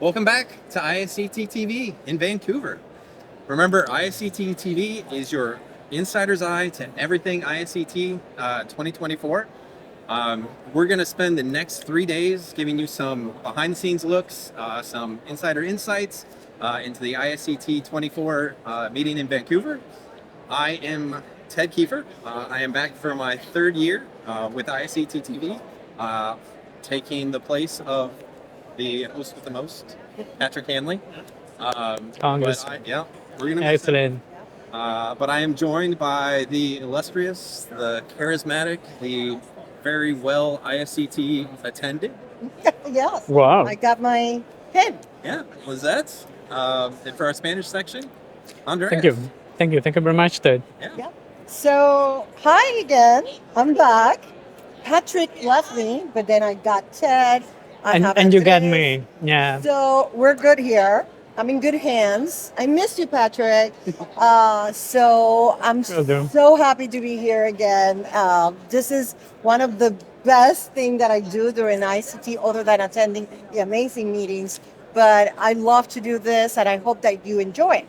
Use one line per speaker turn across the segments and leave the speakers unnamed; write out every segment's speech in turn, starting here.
Welcome back to ISCT TV in Vancouver. Remember, ISCT TV is your insider's eye to everything ISCT 2024. We're going to spend the next 3 days giving you some behind the scenes looks, some insider insights into the ISCT 24 meeting in Vancouver. I am Ted Kiefer. I am back for my third year with ISCT TV, taking the place of the host with the most, Patrick Hanley.
Congress.
We're gonna miss him. But I am joined by the illustrious, the charismatic, the very well ISCT attended.
Yes.
Wow.
I got my pin.
Yeah, Lizette. And for our Spanish section, Andres.
Thank you very much, Ted.
Yeah. So, hi again. I'm back. Patrick left me, but then I got Ted.
And you got me. Yeah.
So, we're good here. I'm in good hands. I missed you, Patrick. So I'm
Will do.
so happy to be here again. This is one of the best things that I do during ICT, other than attending the amazing meetings. But I love to do this, and I hope that you enjoy it.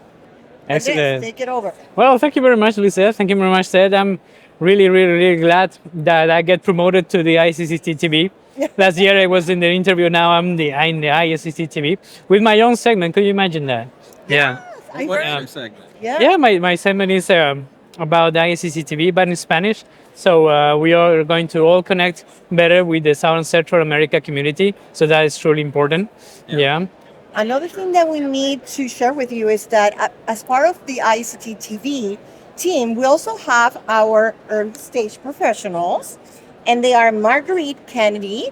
Excellent.
Yes, take it over.
Well, thank you very much, Lisa. Thank you very much, Ted. I'm really glad that I get promoted to the ISCT TV. Last year I was in the interview. Now I'm in the ISCT TV with my own segment. Could you imagine that? Yeah.
What is your segment?
Yeah, my segment is about the ISCT TV, but in Spanish. So we are going to all connect better with the South and Central America community. So that is truly important. Yeah.
Another thing that we need to share with you is that as part of the ISCT TV team, we also have our early stage professionals, and they are Marguerite Kennedy,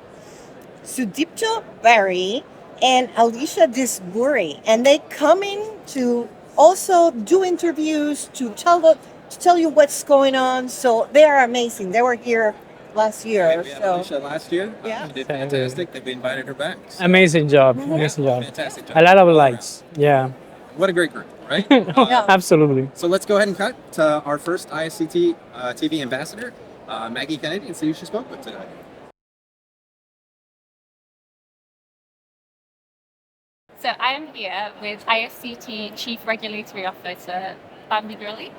Sudipto Barry, and Alicia Disbury. And they come in to also do interviews to tell you what's going on. So they are amazing. They were here last year.
We had
So
Alicia last year.
Yeah.
She did fantastic. They've invited her back.
Amazing job. Amazing job.
Fantastic job.
A lot of lights. Yeah.
What a great group, right?
Absolutely.
So let's go ahead and cut to our first ISCT TV ambassador, Maggie Kennedy, and see who she spoke with today.
So I am here with ISCT Chief Regulatory Officer, Bambi Gurley.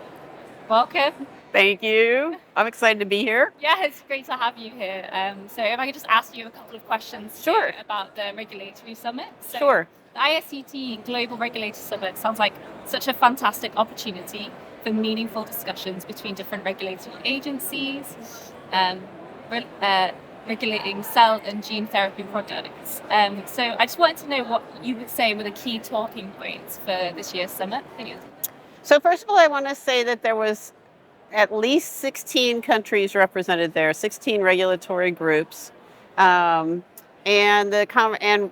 Welcome.
Thank you. I'm excited to be here.
Yeah, it's great to have you here. So if I could just ask you a couple of questions
Sure.
here about the Regulatory Summit. So
Sure.
The ISCT Global Regulatory Summit sounds like such a fantastic opportunity for meaningful discussions between different regulatory agencies, regulating cell and gene therapy products. So I just wanted to know what you would say were the key talking points for this year's summit.
So first of all, I want to say that there was at least 16 countries represented there, 16 regulatory groups. And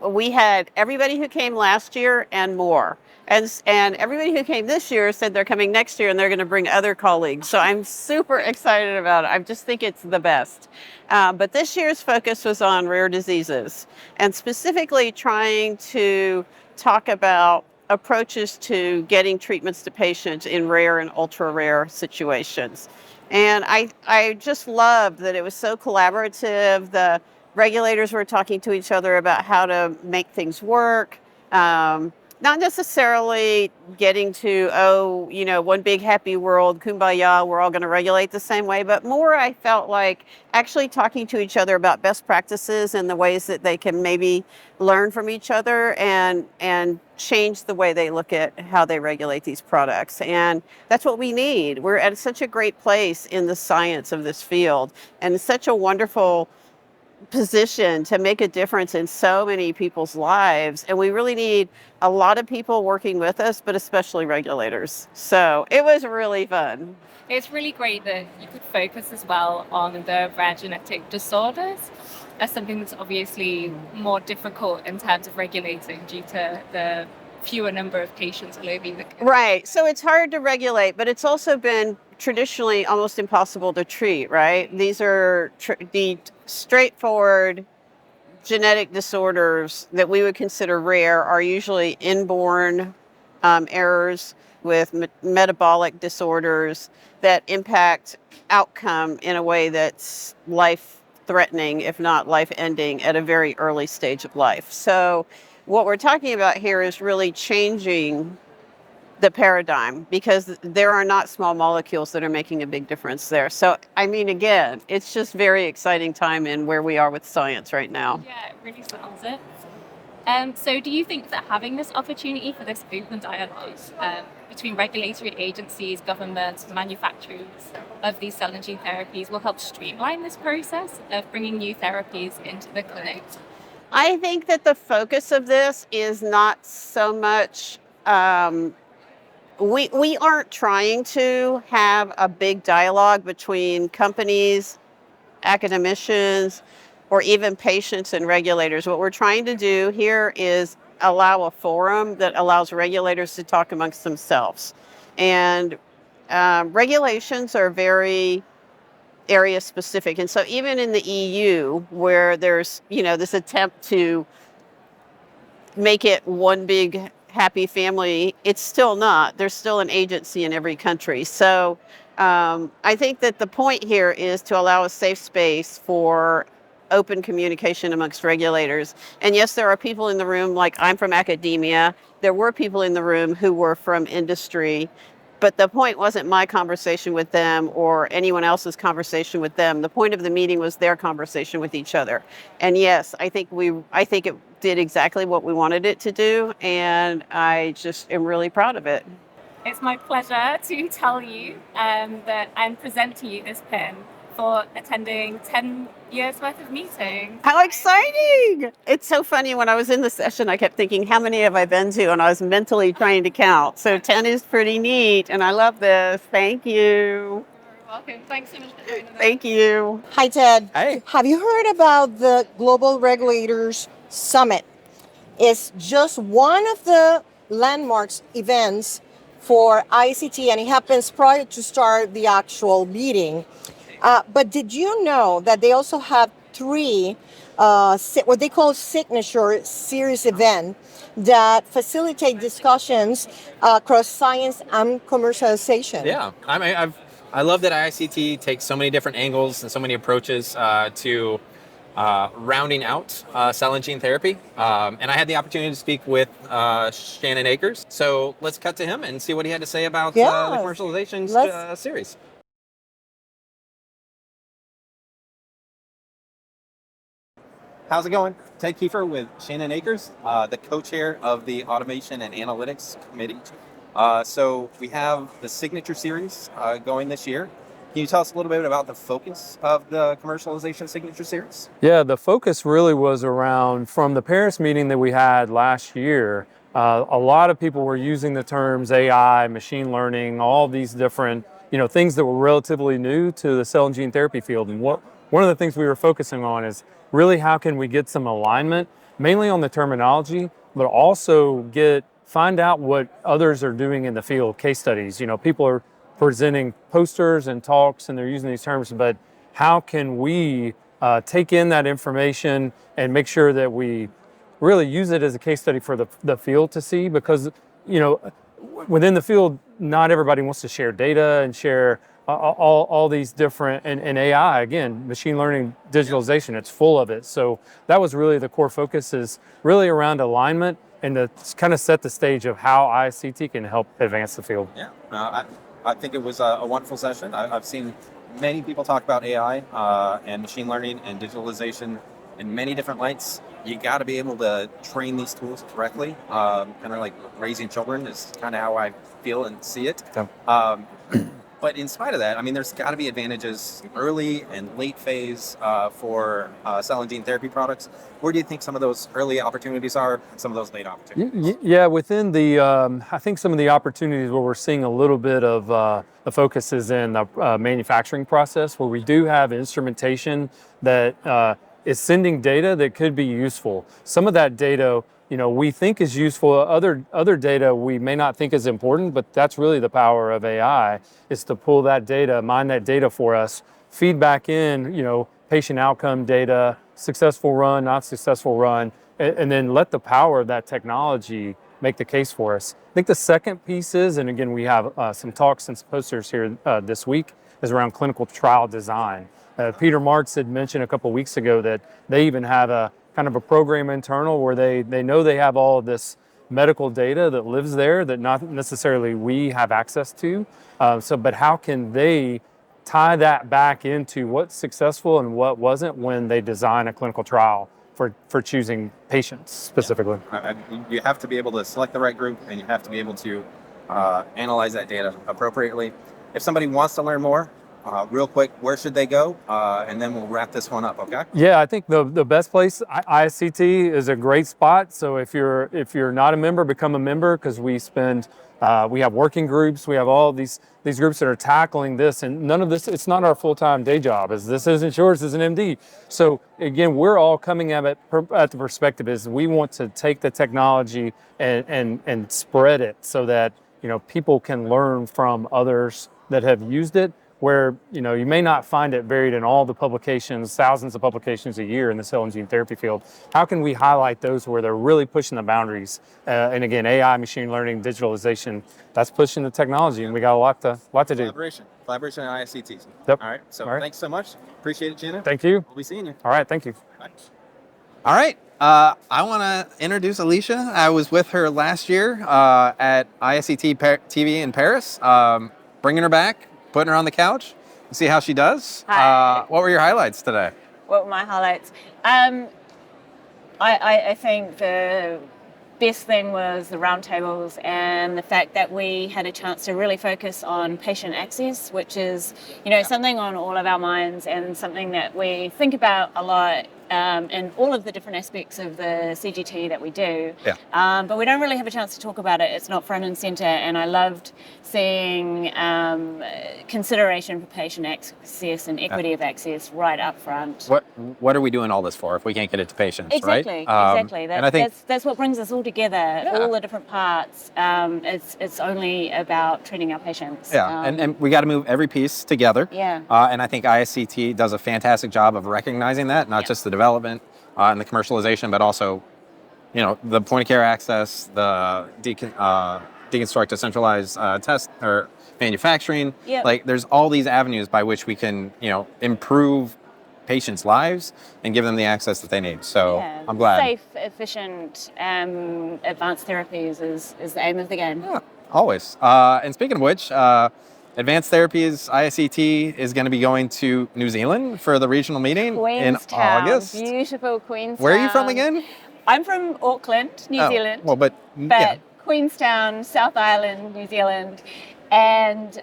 we had everybody who came last year and more. And everybody who came this year said they're coming next year and they're going to bring other colleagues. So I'm super excited about it. I just think it's the best. But this year's focus was on rare diseases, and specifically trying to talk about approaches to getting treatments to patients in rare and ultra rare situations. And I just loved that it was so collaborative. The regulators were talking to each other about how to make things work. Not necessarily getting to, one big happy world, kumbaya, we're all going to regulate the same way, but more I felt like actually talking to each other about best practices and the ways that they can maybe learn from each other and change the way they look at how they regulate these products. And that's what we need. We're at such a great place in the science of this field, and such a wonderful position to make a difference in so many people's lives, and we really need a lot of people working with us, but especially regulators. So it was really fun.
It's really great that you could focus as well on the rare genetic disorders. That's something that's obviously more difficult in terms of regulating due to the fewer number of patients globally.
Right. So it's hard to regulate, but it's also been traditionally almost impossible to treat, right? These are the straightforward genetic disorders that we would consider rare are usually inborn errors with metabolic disorders that impact outcome in a way that's life-threatening, if not life-ending, at a very early stage of life. So what we're talking about here is really changing the paradigm, because there are not small molecules that are making a big difference there. So, I mean, again, it's just very exciting time in where we are with science right now.
Yeah, it really sounds it. So do you think that having this opportunity for this open dialogue between regulatory agencies, governments, manufacturers of these cell and gene therapies will help streamline this process of bringing new therapies into the clinic?
I think that the focus of this is not so much, we aren't trying to have a big dialogue between companies, academicians, or even patients and regulators. What we're trying to do here is allow a forum that allows regulators to talk amongst themselves. And regulations are very area specific. And so even in the EU, where there's, this attempt to make it one big happy family, it's still not. There's still an agency in every country. So I think that the point here is to allow a safe space for open communication amongst regulators. And yes, there are people in the room, like I'm from academia. There were people in the room who were from industry. But the point wasn't my conversation with them or anyone else's conversation with them. The point of the meeting was their conversation with each other. And yes, I think it did exactly what we wanted it to do, and I just am really proud of it.
It's my pleasure to tell you that I'm presenting you this pin for attending 10 years worth of meetings.
How exciting! It's so funny, when I was in the session, I kept thinking, how many have I been to? And I was mentally trying to count. So 10 is pretty neat, and I love this. Thank you.
You're welcome. Thanks so much for joining us.
Thank you.
Hi, Ted.
Hey.
Have you heard about the Global Regulators Summit? It's just one of the landmarks events for ISCT, and it happens prior to start the actual meeting. But did you know that they also have 3 what they call signature series event that facilitate discussions across science and commercialization?
Yeah, I love that ISCT takes so many different angles and so many approaches to rounding out cell and gene therapy. And I had the opportunity to speak with Shannon Akers. So let's cut to him and see what he had to say about the commercialization series. How's it going? Ted Kiefer with Shannon Akers, the co-chair of the Automation and Analytics Committee. So we have the Signature Series going this year. Can you tell us a little bit about the focus of the commercialization Signature Series?
Yeah, the focus really was around, from the Paris meeting that we had last year, a lot of people were using the terms AI, machine learning, all these different things that were relatively new to the cell and gene therapy field. And one of the things we were focusing on is really how can we get some alignment, mainly on the terminology, but also find out what others are doing in the field, case studies. People are presenting posters and talks and they're using these terms, but how can we take in that information and make sure that we really use it as a case study for the field to see? Because within the field, not everybody wants to share data and share all these different, and AI, again, machine learning, digitalization, it's full of it. So that was really the core focus, is really around alignment and to kind of set the stage of how ISCT can help advance the field.
Yeah, I think it was a wonderful session. I've seen many people talk about AI and machine learning and digitalization in many different lights. You got to be able to train these tools correctly. Kind of like raising children is kind of how I feel and see it.
Yeah.
But in spite of that, I mean, there's got to be advantages early and late phase for cell and gene therapy products. Where do you think some of those early opportunities are and some of those late opportunities?
Yeah, within the, I think some of the opportunities where we're seeing a little bit of the focus is in the manufacturing process, where we do have instrumentation that is sending data that could be useful. Some of that data, we think is useful. Other data we may not think is important, but that's really the power of AI, is to pull that data, mine that data for us, feed back in, patient outcome data, successful run, not successful run, and then let the power of that technology make the case for us. I think the second piece is, and again, we have some talks and some posters here this week, is around clinical trial design. Peter Marks had mentioned a couple weeks ago that they even have a kind of a program internal where they know they have all of this medical data that lives there that not necessarily we have access to. But how can they tie that back into what's successful and what wasn't when they design a clinical trial for choosing patients specifically?
You have to be able to select the right group, and you have to be able to analyze that data appropriately. If somebody wants to learn more, real quick, where should they go? And then we'll wrap this one up, okay?
Yeah, I think the best place, ISCT is a great spot. So if you're not a member, become a member, because we have working groups, we have all these groups that are tackling this, and none of this, it's not our full-time day job. This isn't yours as an MD. So again, we're all coming at it at the perspective is we want to take the technology and spread it so that people can learn from others that have used it, where you may not find it buried in all the publications, thousands of publications a year in the cell and gene therapy field. How can we highlight those where they're really pushing the boundaries? And again, AI, machine learning, digitalization, that's pushing the technology, and we got a lot to do.
Collaboration at ISCT.
Yep.
All right. So
All right.
Thanks so much. Appreciate it, Gina.
Thank you.
We'll be seeing you.
All right, thank you.
Bye. All right. I want to introduce Alicia. I was with her last year at ISCT TV in Paris. Bringing her back, putting her on the couch, and see how she does.
Hi.
What were your highlights today?
What were my highlights? I think the best thing was the roundtables and the fact that we had a chance to really focus on patient access, which is, something on all of our minds and something that we think about a lot in all of the different aspects of the CGT that we do.
Yeah.
But we don't really have a chance to talk about it. It's not front and center, and I loved seeing consideration for patient access and equity of access right up front.
What are we doing all this for if we can't get it to patients,
Exactly,
right?
exactly.
And I think
that's what brings us all together, all the different parts. It's only about treating our patients.
Yeah, and we got to move every piece together.
Yeah.
And I think ISCT does a fantastic job of recognizing that, not just the development and the commercialization, but also, the point of care access, the deconstruct to centralized test or manufacturing.
Yep.
Like, there's all these avenues by which we can, improve patients' lives and give them the access that they need. So I'm glad.
Safe, efficient, advanced therapies is the aim of the game.
Yeah, always. And speaking of which, Advanced Therapies ISCT is going to be going to New Zealand for the regional meeting in August.
Beautiful Queenstown.
Where are you from again?
I'm from Auckland, New Zealand.
Well, but
Queenstown, South Island, New Zealand. And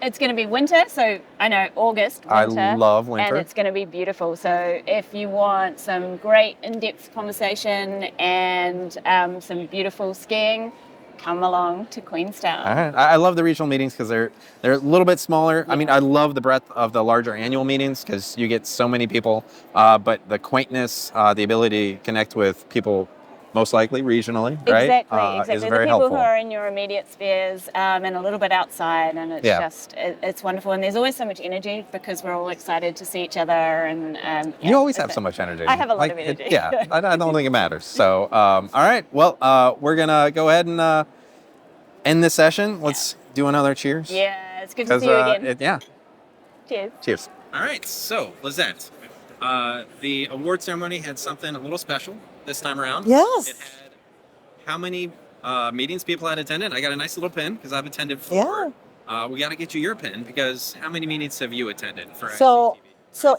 it's going to be winter, so I know August, winter.
I love winter.
And it's going to be beautiful. So if you want some great in-depth conversation and some beautiful skiing, come along to Queenstown.
All right. I love the regional meetings because they're a little bit smaller. Yeah. I mean, I love the breadth of the larger annual meetings because you get so many people, but the quaintness, the ability to connect with people most likely regionally, right?
Exactly.
Is
the
very
people
helpful.
who are in your immediate spheres and a little bit outside, and it's it's wonderful. And there's always so much energy because we're all excited to see each other. And
you always have so much energy.
I have a lot of energy.
I don't think it matters. So, all right. Well, we're gonna go ahead and end this session. Let's do another cheers.
Yeah, it's good to see you again. Cheers.
Cheers. All right. So, Lizette, the award ceremony had something a little special this time around.
Yes.
It had how many meetings people had attended. I got a nice little pin because I've attended 4. Yeah. We got to get you your pin because how many meetings have you attended for
So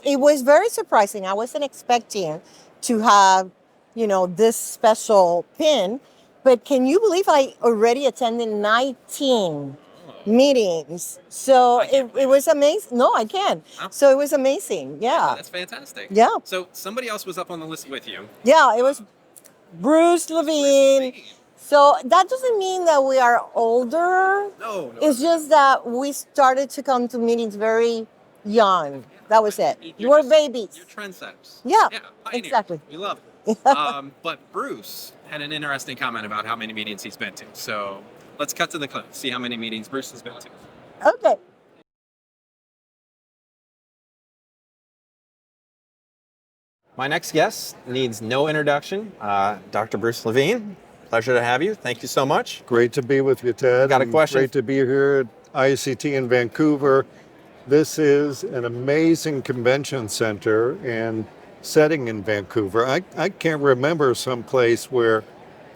it was very surprising. I wasn't expecting to have, this special pin, but can you believe I already attended 19 meetings? So it was amazing. No, I can. Oh. So it was amazing. Yeah.
That's fantastic.
Yeah.
So somebody else was up on the list with you.
Yeah, it was Bruce Levine. So that doesn't mean that we are older.
No.
It's just that we started to come to meetings very young. That was it. We're babies.
You're trendsetters.
Yeah,
pioneers.
Exactly.
We love it. But Bruce had an interesting comment about how many meetings he's been to. So let's cut to the clip, see how many meetings Bruce has been to.
Okay.
My next guest needs no introduction. Dr. Bruce Levine, pleasure to have you. Thank you so much.
Great to be with you, Ted.
Got a question?
Great to be here at ISCT in Vancouver. This is an amazing convention center, and setting in Vancouver. I can't remember some place where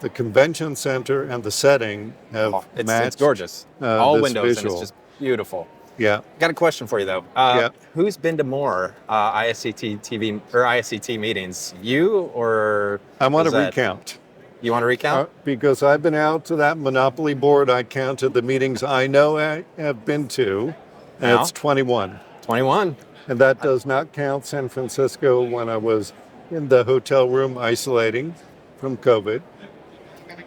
the convention center and the setting have matched.
It's gorgeous. All
this
windows,
visual.
and it's just beautiful.
Yeah.
Got a question for you though.
Yeah.
Who's been to more ISCT TV or ISCT meetings? You or
I want to
Lizette?
recount.
You want to recount?
Because I've been out to that Monopoly board. I counted the meetings I know I have been to, and
Now?
it's 21.
21.
And that does not count San Francisco when I was in the hotel room isolating from COVID.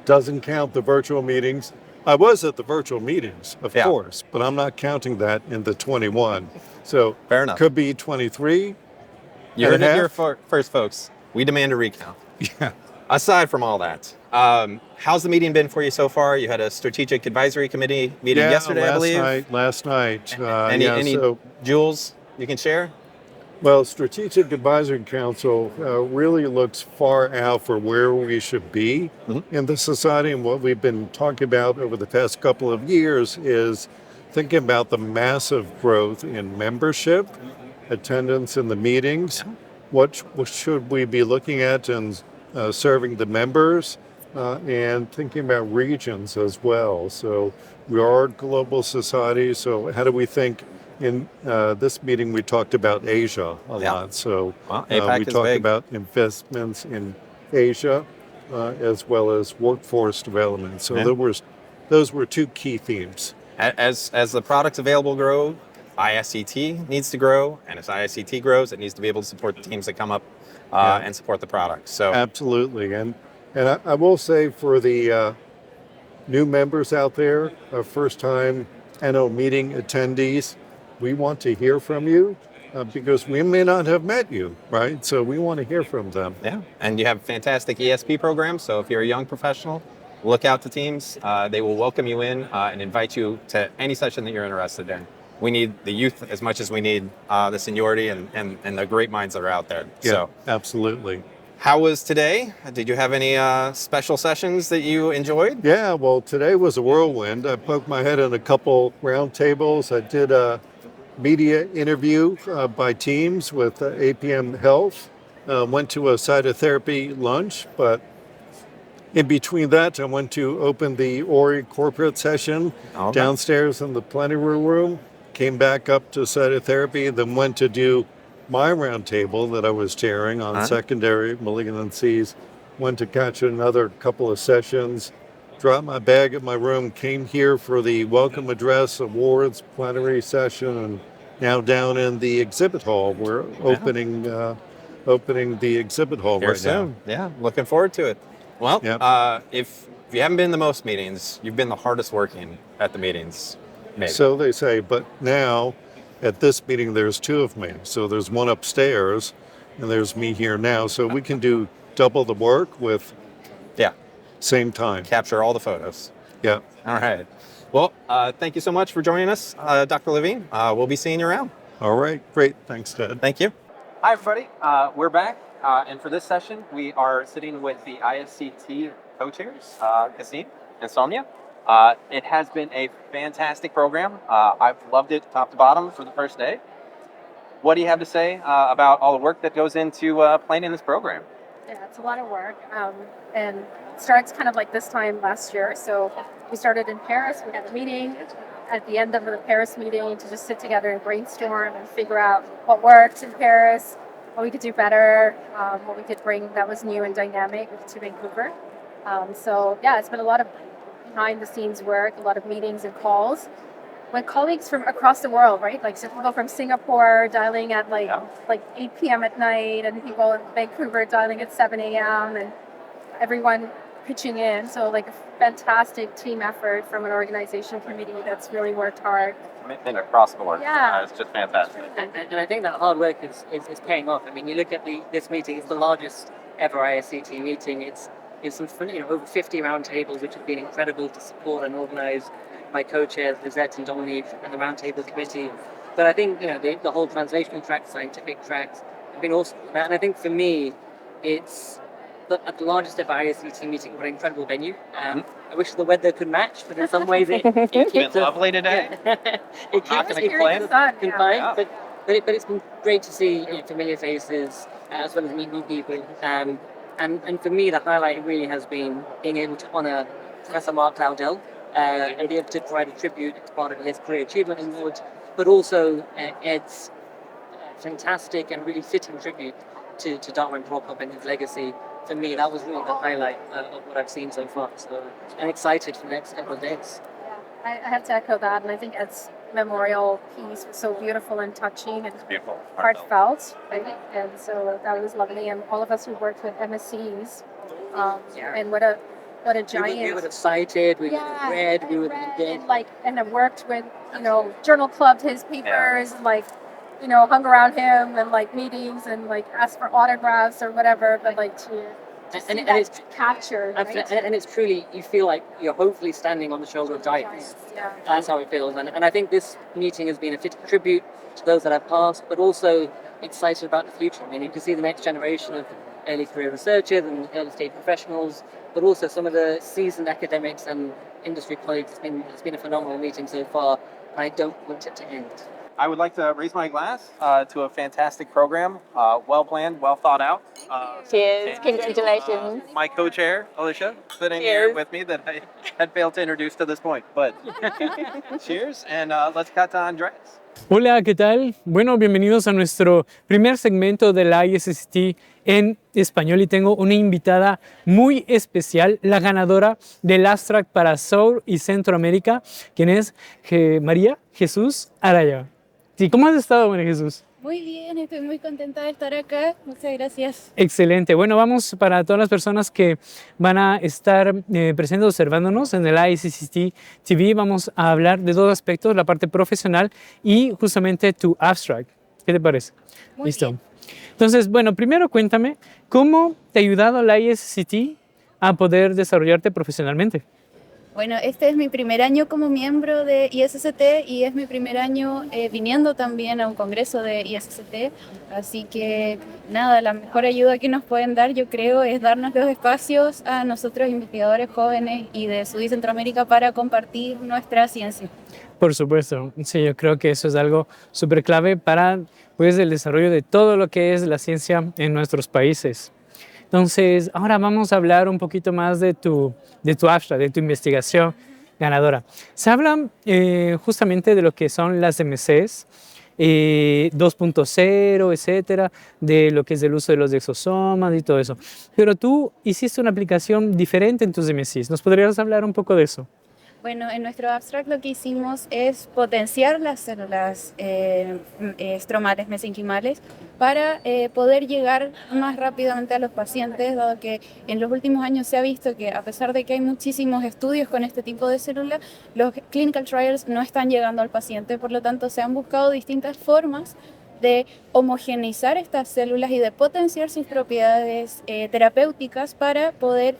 Doesn't count the virtual meetings. I was at the virtual meetings, of
Yeah.
course, but I'm not counting that in the 21. So
Fair enough.
could be 23.
You heard
and a
it here
half.
first, folks. We demand a recount.
Yeah.
Aside from all that, how's the meeting been for you so far? You had a strategic advisory committee meeting yesterday, I believe.
Last night.
Any jewels you can share?
Well, Strategic Advisory Council really looks far out for where we should be in the society. And what we've been talking about over the past couple of years is thinking about the massive growth in membership, attendance in the meetings. What should we be looking at and serving the members, and thinking about regions as well. So we are a global society. So how do we think? In this meeting, we talked about Asia a lot. So
APAC
we
is
talked
big.
about investments in Asia as well as workforce development. So those were two key themes.
As the products available grow, ISCT needs to grow, and as ISCT grows, it needs to be able to support the teams that come up and support the products. So
Absolutely. And I will say for the new members out there, first time annual meeting attendees, we want to hear from you because we may not have met you, right? So we want to hear from them.
yeah, and you have fantastic ESP programs. So if you're a young professional, look out to teams. They will welcome you in and invite you to any session that you're interested in. We need the youth as much as we need the seniority and the great minds that are out there.
Yeah,
So
absolutely.
how was today? Did you have any special sessions that you enjoyed?
Yeah, well, today was a whirlwind. I poked my head in a couple round tables. I did a media interview by teams with APM Health. Went to a cytotherapy lunch, but in between that, I went to open the Ori corporate session
Okay.
downstairs in the plenary room. Came back up to cytotherapy, then went to do my roundtable that I was chairing on secondary malignancies. Went to catch another couple of sessions. Dropped my bag at my room. Came here for the welcome address, awards, plenary session, and now down in the exhibit hall. We're opening the exhibit hall
Here
right
soon. Yeah, looking forward to it. Well,
Yep.
if you haven't been to most meetings, you've been the hardest working at the meetings.
now.
Maybe.
So they say, but now at this meeting there's two of me. So there's one upstairs, and there's me here now. So we can do double the work with
yeah,
same time.
capture all the photos.
Yeah.
All right. Well, thank you so much for joining us, Dr. Levine. We'll be seeing you around.
All right. Great. Thanks, Ted.
Thank you. Hi, everybody. We're back. And for this session, we are sitting with the ISCT co-chairs, Kasim and Sonia. It has been a fantastic program. I've loved it top to bottom for the first day. What do you have to say about all the work that goes into planning this program?
Yeah, it's a lot of work, and it starts kind of like this time last year. So we started in Paris. We had a meeting at the end of the Paris meeting to just sit together and brainstorm and figure out what worked in Paris, what we could do better, what we could bring that was new and dynamic to Vancouver. So yeah, it's been a lot of behind-the-scenes work, a lot of meetings and calls with colleagues from across the world, right? Like some people from Singapore dialing at like 8 p.m. at night, and people in Vancouver dialing at 7 a.m. and everyone pitching in. So like a fantastic team effort from an organization committee that's really worked hard.
Commitment across the board.
Yeah.
It's just fantastic.
And I think that hard work is paying off. I mean, you look at this meeting; it's the largest ever ISCT meeting. It's some over 50 roundtables, which have been incredible to support and organize by co-chairs Lizette and Dominique and the roundtable committee. But I think the whole translational track, scientific tracks have been awesome. And I think for me, it's at the largest ever ISCT meeting. What an incredible venue. I wish the weather could match, but in some ways it keeps
It's been lovely today.
it
Not
keeps
gonna complain.
us confined.
Yeah.
But but it's been great to see familiar faces as well as meet new people. And for me, the highlight really has been being able to honour Professor Mark Dowdell and be able to provide a tribute as part of his Career Achievement Award, but also Ed's fantastic and really fitting tribute to Darwin Prokop and his legacy. For me, that was really the highlight of what I've seen so far. So I'm excited for the next couple of days.
I have to echo that, and I think Ed's memorial piece was so beautiful and touching and
Beautiful.
heartfelt, right? And so that was lovely. And all of us who worked with MSCs, and what a giant.
We would have cited, we would have read, we would have did.
And I worked with, journal clubbed his papers, hung around him and meetings and asked for autographs or whatever, but
And it's
captured, right?
and it's truly, you feel like you're hopefully standing on the shoulder of giants.
Yeah.
That's how it feels. And I think this meeting has been a fitting tribute to those that have passed, but also excited about the future. I mean, you can see the next generation of early career researchers and early stage professionals, but also some of the seasoned academics and industry colleagues. It's been a phenomenal meeting so far, and I don't want it to end.
I would like to raise my glass to a fantastic program, well planned, well thought out.
Cheers.
And,
Congratulations.
my co-chair, Alicia, sitting
Cheers.
here with me that I had failed to introduce to this point. But cheers, and let's cut to Andres.
Hola, ¿qué tal? Bueno, bienvenidos a nuestro primer segmento de la ISCT en español y tengo una invitada muy especial, la ganadora del abstract para Sur y Centroamérica, quien es María Jesús Araya. Sí, ¿cómo has estado, María Jesús?
Muy bien, estoy muy contenta de estar acá. Muchas gracias.
Excelente. Bueno, vamos para todas las personas que van a estar presentes observándonos en el ISCT TV. Vamos a hablar de dos aspectos, la parte profesional y justamente tu abstract. ¿Qué te parece?
Muy
Listo.
bien.
Entonces, bueno, primero cuéntame, ¿cómo te ha ayudado la ISCT a poder desarrollarte profesionalmente?
Bueno, este es mi primer año como miembro de ISCT y es mi primer año viniendo también a un congreso de ISCT. Así que nada, la mejor ayuda que nos pueden dar, yo creo, es darnos los espacios a nosotros investigadores jóvenes y de Sud y Centroamérica para compartir nuestra ciencia.
Por supuesto, sí, yo creo que eso es algo súper clave para pues, el desarrollo de todo lo que es la ciencia en nuestros países. Entonces, ahora vamos a hablar un poquito más de tu abstract, de tu investigación ganadora. Se habla justamente de lo que son las MCs 2.0, etcétera, de lo que es el uso de los exosomas y todo eso. Pero tú hiciste una aplicación diferente en tus MCs. ¿Nos podrías hablar un poco de eso?
Bueno, en nuestro abstract lo que hicimos es potenciar las células estromales mesenquimales para poder llegar más rápidamente a los pacientes, dado que en los últimos años se ha visto que a pesar de que hay muchísimos estudios con este tipo de células, los clinical trials no están llegando al paciente, por lo tanto se han buscado distintas formas de homogeneizar estas células y de potenciar sus propiedades terapéuticas para poder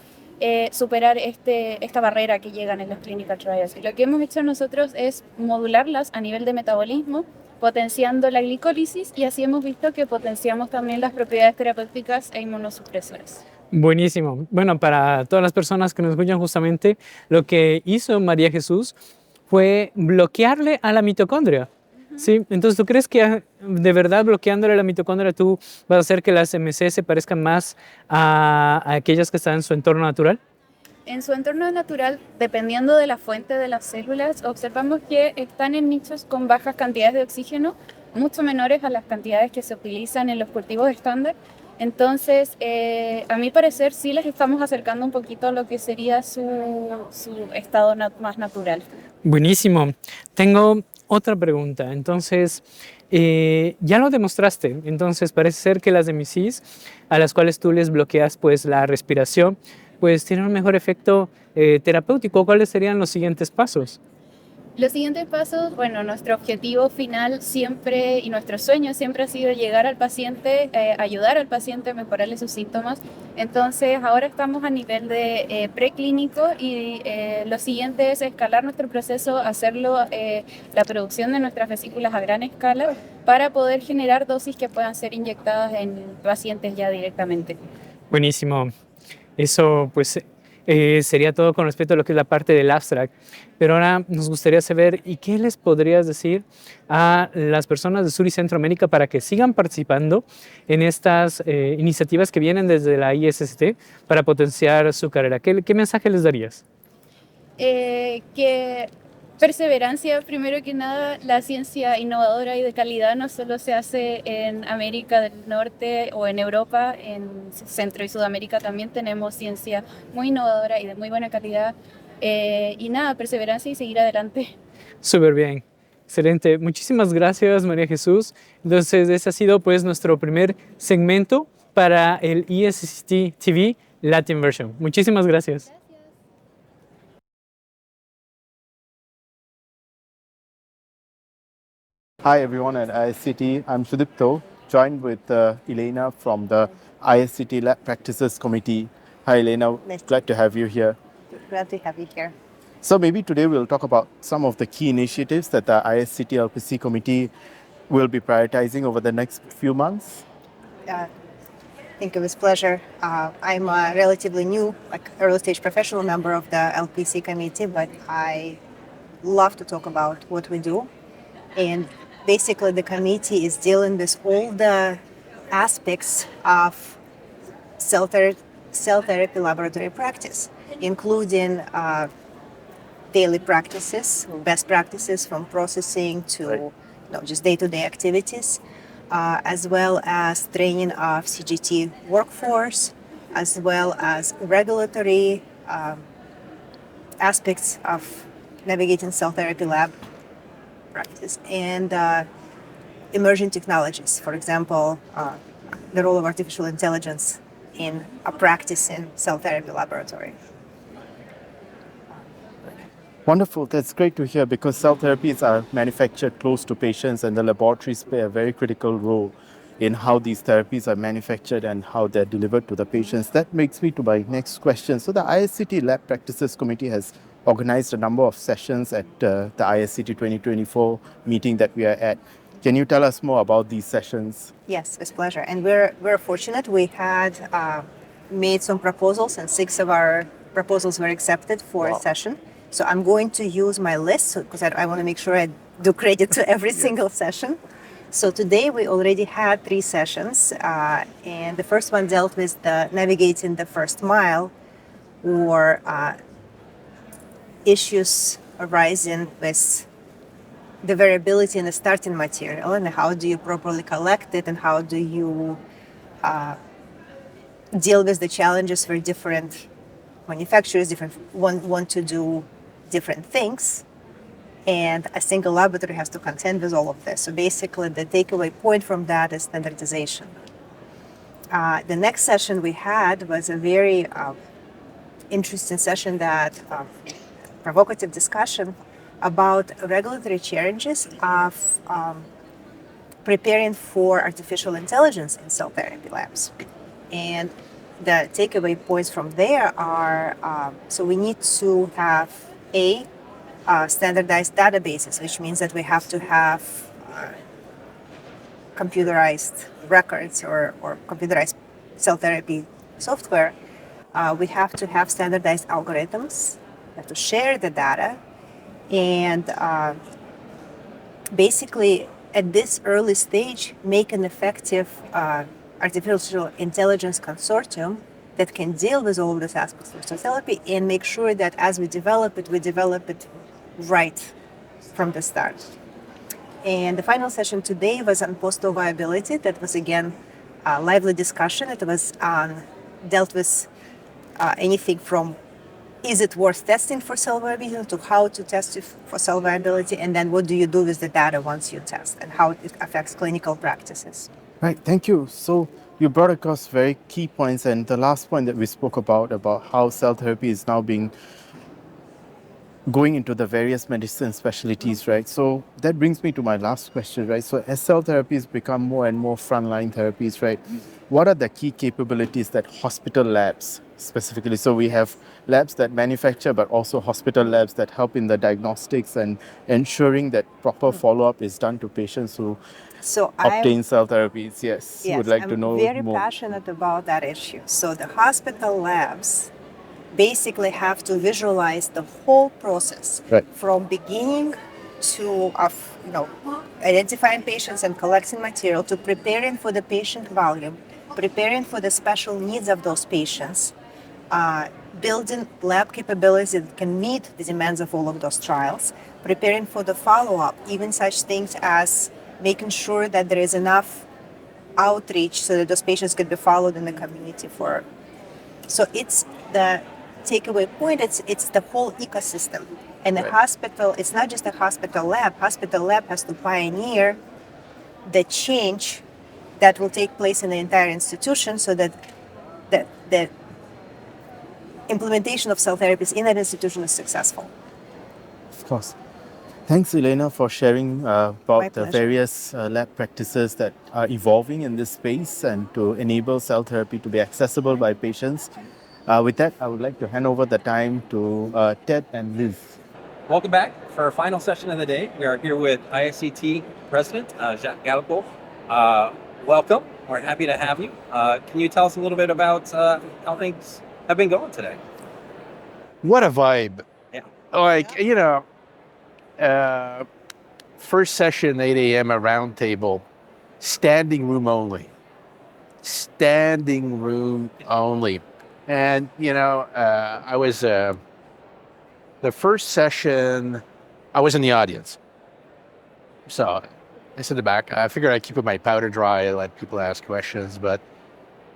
superar esta barrera que llegan en los clinical trials. Y lo que hemos hecho nosotros es modularlas a nivel de metabolismo, potenciando la glicólisis, y así hemos visto que potenciamos también las propiedades terapéuticas e inmunosupresoras.
Buenísimo. Bueno, para todas las personas que nos escuchan, justamente lo que hizo María Jesús fue bloquearle a la mitocondria. Sí, entonces, ¿tú crees que de verdad bloqueándole la mitocondria tú vas a hacer que las MC se parezcan más a aquellas que están en su entorno natural?
En su entorno natural, dependiendo de la fuente de las células, observamos que están en nichos con bajas cantidades de oxígeno, mucho menores a las cantidades que se utilizan en los cultivos estándar. Entonces, a mi parecer, sí les estamos acercando un poquito a lo que sería su estado más natural.
Buenísimo. Tengo otra pregunta. Entonces, ya lo demostraste. Entonces, parece ser que las MCs a las cuales tú les bloqueas pues, la respiración, pues tienen un mejor efecto terapéutico. ¿Cuáles serían los siguientes pasos?
Los siguientes pasos, bueno, nuestro objetivo final siempre y nuestro sueño siempre ha sido llegar al paciente, ayudar al paciente a mejorarle sus síntomas. Entonces, ahora estamos a nivel de preclínico y lo siguiente es escalar nuestro proceso, hacerlo la producción de nuestras vesículas a gran escala para poder generar dosis que puedan ser inyectadas en pacientes ya directamente.
Buenísimo. Eso, pues, Sería todo con respecto a lo que es la parte del abstract. Pero ahora nos gustaría saber, ¿y qué les podrías decir a las personas de Sur y Centroamérica para que sigan participando en estas iniciativas que vienen desde la ISCT para potenciar su carrera? ¿Qué mensaje les darías?
Que perseverancia, primero que nada, la ciencia innovadora y de calidad no solo se hace en América del Norte o en Europa, en Centro y Sudamérica también tenemos ciencia muy innovadora y de muy buena calidad. Y nada, perseverancia y seguir adelante.
Súper bien. Excelente. Muchísimas gracias, María Jesús. Entonces, ese ha sido pues nuestro primer segmento para el ISCT TV Latin Version. Muchísimas gracias.
Hi everyone at ISCT. I'm Sudipto, joined with Elena from the ISCT Lab Practices Committee. Hi Elena, glad to have you here.
Glad to have you here.
So maybe today we'll talk about some of the key initiatives that the ISCT LPC Committee will be prioritizing over the next few months.
Thank you, with pleasure. I'm a relatively new, early stage professional member of the LPC committee, but I love to talk about what we do. And basically, the committee is dealing with all the aspects of cell therapy laboratory practice, including daily practices, best practices from processing to just day-to-day activities, as well as training of CGT workforce, as well as regulatory aspects of navigating cell therapy lab practice, and emerging technologies, for example, the role of artificial intelligence in a practice in cell therapy laboratory.
Wonderful, that's great to hear because cell therapies are manufactured close to patients and the laboratories play a very critical role in how these therapies are manufactured and how they're delivered to the patients. That makes me to my next question. So the ISCT Lab Practices Committee has organized a number of sessions at the ISCT 2024 meeting that we are at. Can you tell us more about these sessions?
Yes, with pleasure. And we're fortunate. We had made some proposals, and 6 of our proposals were accepted for a session. So I'm going to use my list because I want to make sure I do credit to every single session. So today we already had 3 sessions, and the first one dealt with the navigating the first mile, or issues arising with the variability in the starting material, and how do you properly collect it, and how do you deal with the challenges where different manufacturers want to do different things, and a single laboratory has to contend with all of this. So basically the takeaway point from that is standardization. The next session we had was a very interesting session, that provocative discussion about regulatory challenges of preparing for artificial intelligence in cell therapy labs. And the takeaway points from there are, so we need to have standardized databases, which means that we have to have computerized records or computerized cell therapy software. We have to have standardized algorithms. We have to share the data. And basically, at this early stage, make an effective artificial intelligence consortium that can deal with all of these aspects of cell therapy, and make sure that as we develop it right from the start. And the final session today was on post-op viability. That was, again, a lively discussion. It was dealt with anything from is it worth testing for cell viability to how to test it for cell viability, and then what do you do with the data once you test, and how it affects clinical practices.
Right, thank you. So you brought across very key points, and the last point that we spoke about how cell therapy is now going into the various medicine specialties, right? So that brings me to my last question, right? So as cell therapies become more and more frontline therapies, right? What are the key capabilities that hospital labs specifically? So we have labs that manufacture, but also hospital labs that help in the diagnostics and ensuring that proper follow-up is done to patients who obtain cell therapies. Yes, would like to know more.
I'm very passionate about that issue. So the hospital labs
basically have to visualize the whole process
Right.
from beginning to identifying patients and collecting material to preparing for the patient volume, preparing for the special needs of those patients, building lab capabilities that can meet the demands of all of those trials, preparing for the follow-up, even such things as making sure that there is enough outreach so that those patients could be followed in the community for. So it's the takeaway point, it's the whole ecosystem. And the hospital, it's not just a hospital lab. Hospital lab has to pioneer the change that will take place in the entire institution so that the implementation of cell therapies in that institution is successful.
Of course. Thanks, Elena, for sharing
My
about the
pleasure.
various lab practices that are evolving in this space and to enable cell therapy to be accessible by patients. With that, I would like to hand over the time to Ted and Liz.
Welcome back for our final session of the day. We are here with ISCT President Jacques Galopol. Welcome. We're happy to have you. Can you tell us a little bit about how things have been going today?
What a vibe.
Yeah.
Like, you know, first session, 8 a.m., a round table, standing room only. Standing room only. And, you know, I was, the first session, I was in the audience. So I sit in the back. I figured I'd keep my powder dry and let people ask questions. But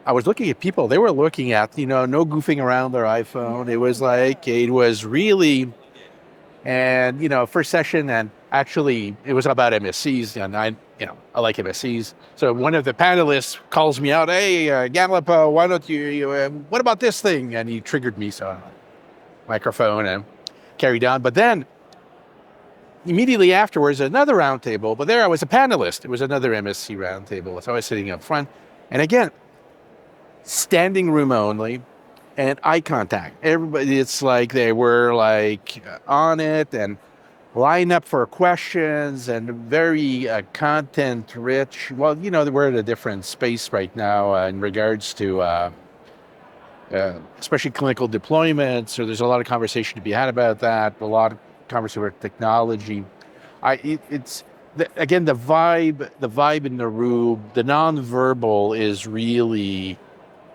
I was looking at people. They were looking at, you know, no goofing around their iPhone. It was like, it was really, and, you know, first session, and actually it was about MSCs. And I like MSCs. So one of the panelists calls me out, hey, Gallup, why don't you, what about this thing? And he triggered me. So microphone and carried on. But then immediately afterwards, another roundtable, but there I was a panelist. It was another MSc roundtable. So I was sitting up front. And again, standing room only and eye contact. Everybody, it's like they were like on it and line up for questions and very content rich. Well, you know, we're at a different space right now in regards to especially clinical deployments. So there's a lot of conversation to be had about that. A lot of conversation about technology. Again, the vibe in the room, the nonverbal is really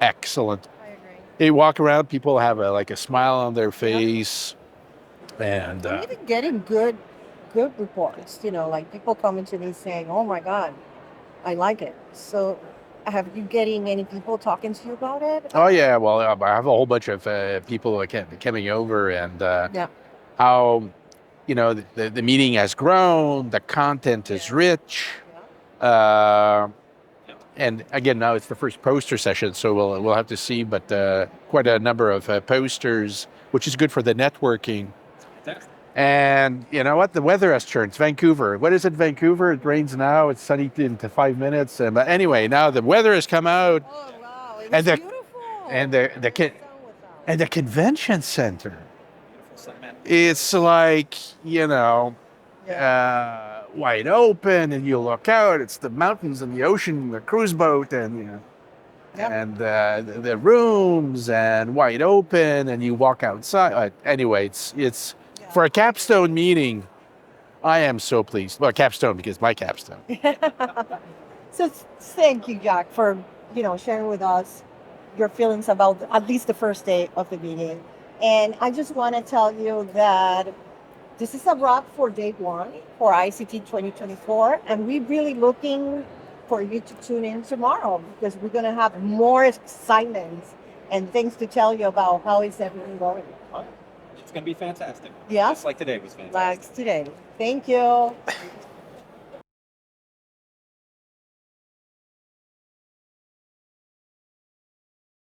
excellent.
I agree.
They walk around, people have a smile on their face, and
I'm even getting good reports. You know, like people coming to me saying, "Oh my God, I like it." So, have you getting any people talking to you about it?
oh yeah, well, I have a whole bunch of people coming over, and
Yeah.
how, you know, the meeting has grown, the content is rich. And again, now it's the first poster session, so we'll have to see, but quite a number of posters, which is good for the networking. And you know what? The weather has turned. It's Vancouver. What is it, Vancouver? It rains now. It's sunny into 5 minutes. But anyway, now the weather has come out.
Oh wow, it was
And the-
beautiful.
and the convention center. It's like, you know, wide open, and you look out. It's the mountains and the ocean, the cruise boat, and you know, and the rooms and wide open, and you walk outside. Anyway, it's for a capstone meeting. I am so pleased. Well, capstone because my capstone.
So thank you, Jack, for sharing with us your feelings about at least the first day of the meeting. And I just want to tell you that this is a wrap for day one for ICT 2024, and we're really looking for you to tune in tomorrow because we're going to have more excitement and things to tell you about how is everything going.
It's going to be fantastic.
Yeah.
Just like today was fantastic.
Like today. Thank you.